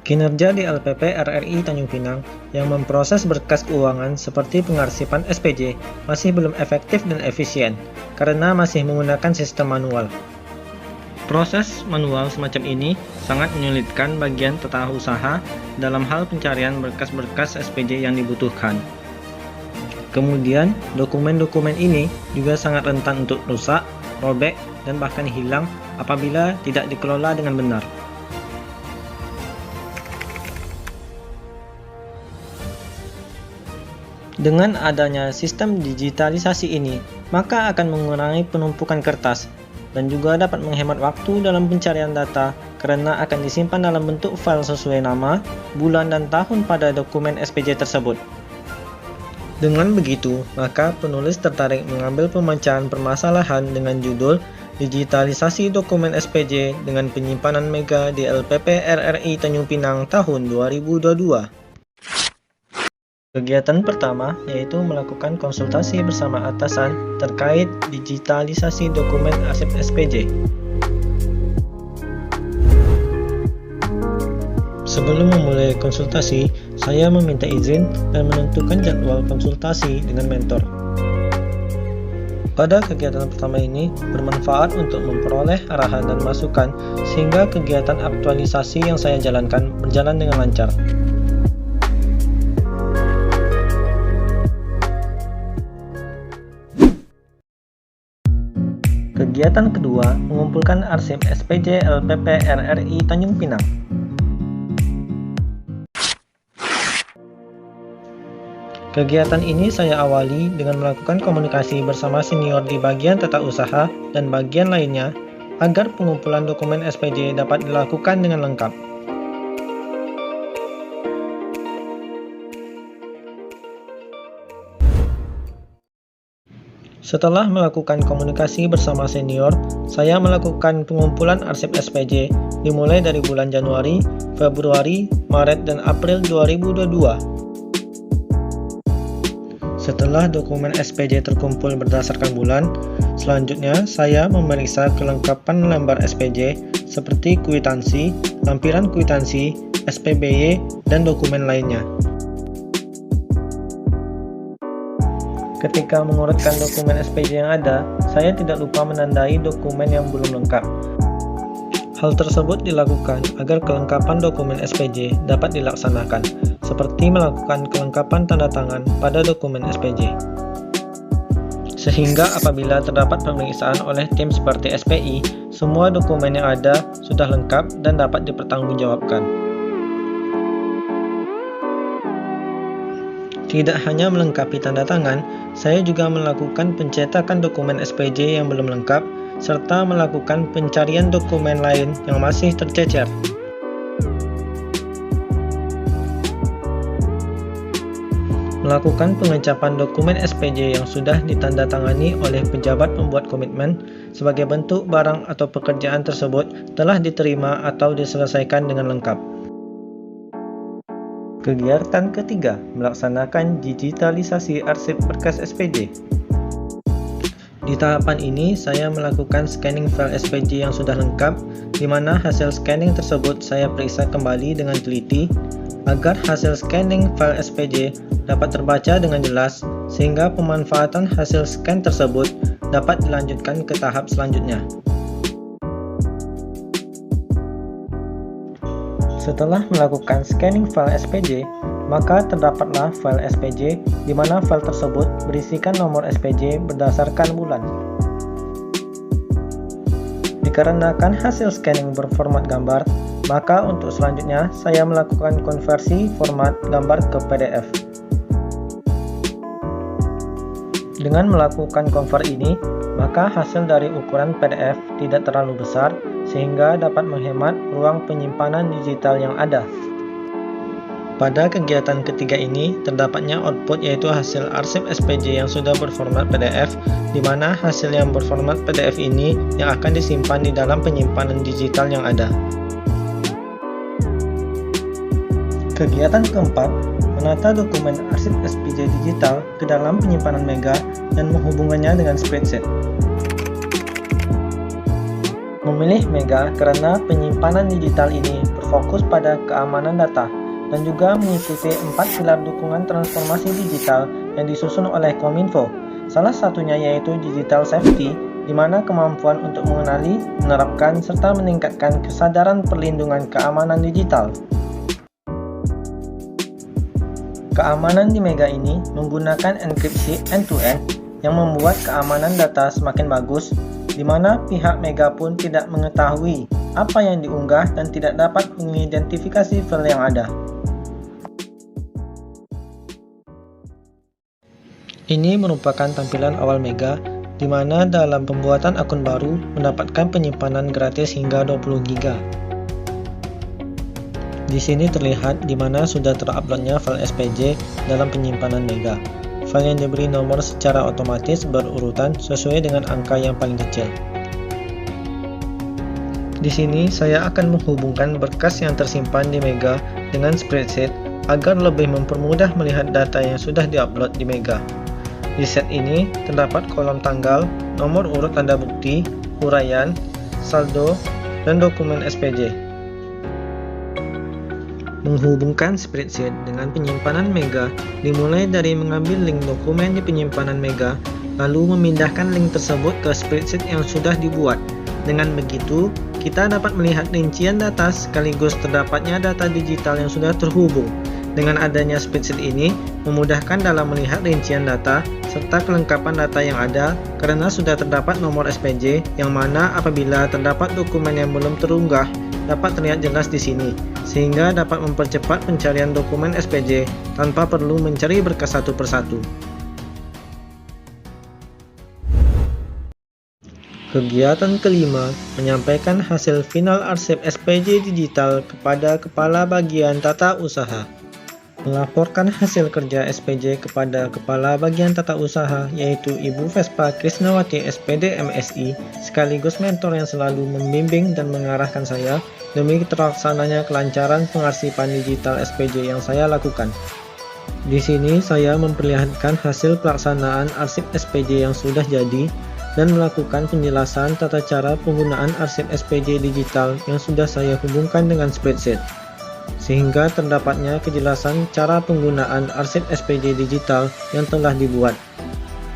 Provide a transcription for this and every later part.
Kinerja di LPP RRI Tanjung Pinang yang memproses berkas keuangan seperti pengarsipan SPJ masih belum efektif dan efisien karena masih menggunakan sistem manual. Proses manual semacam ini sangat menyulitkan bagian tata usaha dalam hal pencarian berkas-berkas SPJ yang dibutuhkan. Kemudian, dokumen-dokumen ini juga sangat rentan untuk rusak, robek, dan bahkan hilang apabila tidak dikelola dengan benar. Dengan adanya sistem digitalisasi ini, maka akan mengurangi penumpukan kertas dan juga dapat menghemat waktu dalam pencarian data karena akan disimpan dalam bentuk file sesuai nama, bulan, dan tahun pada dokumen SPJ tersebut. Dengan begitu, maka penulis tertarik mengambil pemecahan permasalahan dengan judul Digitalisasi Dokumen SPJ dengan Penyimpanan Mega di LPP RRI Tanjung Pinang tahun 2022. Kegiatan pertama yaitu melakukan konsultasi bersama atasan terkait digitalisasi dokumen arsip SPJ. Sebelum memulai konsultasi, saya meminta izin dan menentukan jadwal konsultasi dengan mentor. Pada kegiatan pertama ini bermanfaat untuk memperoleh arahan dan masukan sehingga kegiatan aktualisasi yang saya jalankan berjalan dengan lancar. Kegiatan kedua mengumpulkan arsip SPJ LPP RRI Tanjung Pinang. Kegiatan ini saya awali dengan melakukan komunikasi bersama senior di bagian tata usaha dan bagian lainnya agar pengumpulan dokumen SPJ dapat dilakukan dengan lengkap. Setelah melakukan komunikasi bersama senior, saya melakukan pengumpulan arsip SPJ dimulai dari bulan Januari, Februari, Maret, dan April 2022. Setelah dokumen SPJ terkumpul berdasarkan bulan, selanjutnya saya memeriksa kelengkapan lembar SPJ seperti kwitansi, lampiran kwitansi, SPBY, dan dokumen lainnya. Ketika mengurutkan dokumen SPJ yang ada, saya tidak lupa menandai dokumen yang belum lengkap. Hal tersebut dilakukan agar kelengkapan dokumen SPJ dapat dilaksanakan, seperti melakukan kelengkapan tanda tangan pada dokumen SPJ. Sehingga apabila terdapat pemeriksaan oleh tim seperti SPI, semua dokumen yang ada sudah lengkap dan dapat dipertanggungjawabkan. Tidak hanya melengkapi tanda tangan, saya juga melakukan pencetakan dokumen SPJ yang belum lengkap, serta melakukan pencarian dokumen lain yang masih tercecer. Melakukan pengecapan dokumen SPJ yang sudah ditandatangani oleh pejabat pembuat komitmen sebagai bentuk barang atau pekerjaan tersebut telah diterima atau diselesaikan dengan lengkap. Kegiatan ketiga, melaksanakan digitalisasi arsip berkas SPJ. Di tahapan ini, saya melakukan scanning file SPJ yang sudah lengkap, di mana hasil scanning tersebut saya periksa kembali dengan teliti, agar hasil scanning file SPJ dapat terbaca dengan jelas, sehingga pemanfaatan hasil scan tersebut dapat dilanjutkan ke tahap selanjutnya. Setelah melakukan scanning file SPJ, maka terdapatlah file SPJ di mana file tersebut berisikan nomor SPJ berdasarkan bulan. Dikarenakan hasil scanning berformat gambar, Maka untuk selanjutnya, saya melakukan konversi format gambar ke PDF. Dengan melakukan convert ini, maka hasil dari ukuran PDF tidak terlalu besar sehingga dapat menghemat ruang penyimpanan digital yang ada. Pada kegiatan ketiga ini, terdapatnya output yaitu hasil arsip SPJ yang sudah berformat PDF, di mana hasil yang berformat PDF ini yang akan disimpan di dalam penyimpanan digital yang ada. Kegiatan keempat, menata dokumen arsip SPJ digital ke dalam penyimpanan Mega dan menghubungkannya dengan spreadsheet. Memilih Mega karena penyimpanan digital ini berfokus pada keamanan data dan juga mengikuti 4 pilar dukungan transformasi digital yang disusun oleh Kominfo. Salah satunya yaitu Digital Safety, di mana kemampuan untuk mengenali, menerapkan, serta meningkatkan kesadaran perlindungan keamanan digital. Keamanan di Mega ini menggunakan enkripsi end-to-end yang membuat keamanan data semakin bagus, di mana pihak Mega pun tidak mengetahui apa yang diunggah dan tidak dapat mengidentifikasi file yang ada. Ini merupakan tampilan awal Mega, di mana dalam pembuatan akun baru mendapatkan penyimpanan gratis hingga 20 GB. Di sini terlihat di mana sudah teruploadnya file SPJ dalam penyimpanan Mega. File yang diberi nomor secara otomatis berurutan sesuai dengan angka yang paling kecil. Di sini saya akan menghubungkan berkas yang tersimpan di Mega dengan spreadsheet agar lebih mempermudah melihat data yang sudah diupload di Mega. Di set ini terdapat kolom tanggal, nomor urut tanda bukti, uraian, saldo, dan dokumen SPJ. Menghubungkan spreadsheet dengan penyimpanan Mega dimulai dari mengambil link dokumen di penyimpanan Mega, lalu memindahkan link tersebut ke spreadsheet yang sudah dibuat. Dengan begitu, kita dapat melihat rincian data sekaligus terdapatnya data digital yang sudah terhubung. Dengan adanya spreadsheet ini, memudahkan dalam melihat rincian data serta kelengkapan data yang ada karena sudah terdapat nomor SPJ yang mana apabila terdapat dokumen yang belum terunggah dapat terlihat jelas di sini, sehingga dapat mempercepat pencarian dokumen SPJ tanpa perlu mencari berkas satu persatu. Kegiatan kelima, menyampaikan hasil final arsip SPJ digital kepada Kepala Bagian Tata Usaha. Melaporkan hasil kerja SPJ kepada Kepala Bagian Tata Usaha yaitu Ibu Vespa Krisnawati SPD MSI, sekaligus mentor yang selalu membimbing dan mengarahkan saya demi terlaksananya kelancaran pengarsipan digital SPJ yang saya lakukan. Di sini saya memperlihatkan hasil pelaksanaan arsip SPJ yang sudah jadi dan melakukan penjelasan tata cara penggunaan arsip SPJ digital yang sudah saya hubungkan dengan spreadsheet, sehingga terdapatnya kejelasan cara penggunaan arsip SPJ digital yang telah dibuat.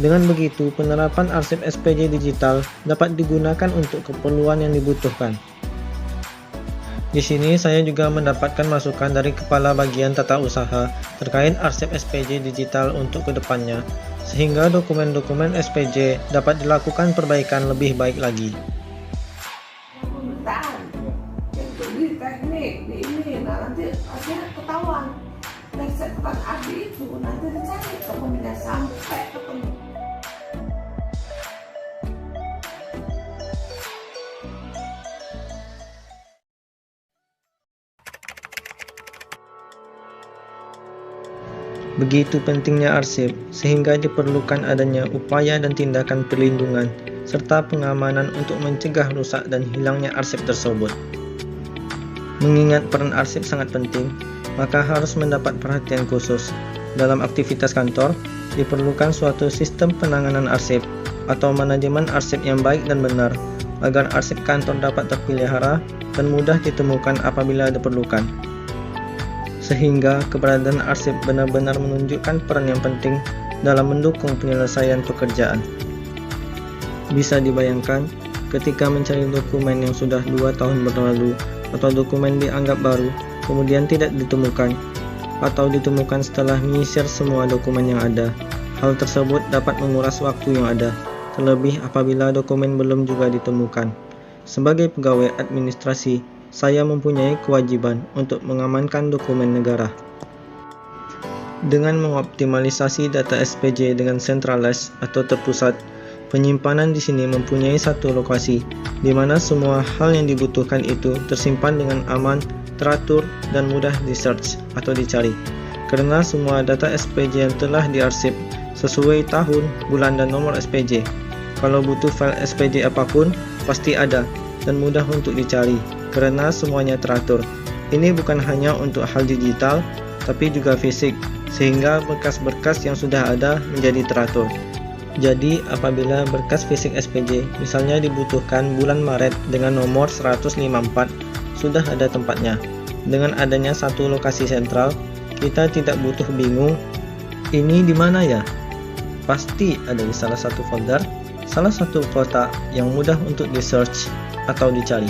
Dengan begitu, penerapan arsip SPJ digital dapat digunakan untuk keperluan yang dibutuhkan. Di sini saya juga mendapatkan masukan dari Kepala Bagian Tata Usaha terkait arsip SPJ digital untuk kedepannya, sehingga dokumen-dokumen SPJ dapat dilakukan perbaikan lebih baik lagi. Nanti akhirnya ketahuan dan setelah Adi itu nanti dicari dokumennya sampai ketemu. Begitu pentingnya arsip, sehingga diperlukan adanya upaya dan tindakan perlindungan serta pengamanan untuk mencegah rusak dan hilangnya arsip tersebut. Mengingat peran arsip sangat penting, maka harus mendapat perhatian khusus. Dalam aktivitas kantor, diperlukan suatu sistem penanganan arsip atau manajemen arsip yang baik dan benar, agar arsip kantor dapat terpelihara dan mudah ditemukan apabila diperlukan. Sehingga keberadaan arsip benar-benar menunjukkan peran yang penting dalam mendukung penyelesaian pekerjaan. Bisa dibayangkan, ketika mencari dokumen yang sudah 2 tahun berlalu, atau dokumen dianggap baru, kemudian tidak ditemukan, atau ditemukan setelah menyisir semua dokumen yang ada. Hal tersebut dapat menguras waktu yang ada, terlebih apabila dokumen belum juga ditemukan. Sebagai pegawai administrasi, saya mempunyai kewajiban untuk mengamankan dokumen negara. Dengan mengoptimalisasi data SPJ dengan centralized atau terpusat, penyimpanan di sini mempunyai satu lokasi, di mana semua hal yang dibutuhkan itu tersimpan dengan aman, teratur, dan mudah di-search atau dicari. Karena semua data SPJ yang telah diarsip sesuai tahun, bulan, dan nomor SPJ. Kalau butuh file SPJ apapun, pasti ada dan mudah untuk dicari, karena semuanya teratur. Ini bukan hanya untuk hal digital, tapi juga fisik, sehingga berkas-berkas yang sudah ada menjadi teratur. Jadi, apabila berkas fisik SPJ misalnya dibutuhkan bulan Maret dengan nomor 154, sudah ada tempatnya. Dengan adanya satu lokasi sentral, kita tidak butuh bingung, ini di mana ya? Pasti ada di salah satu folder, salah satu kotak yang mudah untuk di-search atau dicari.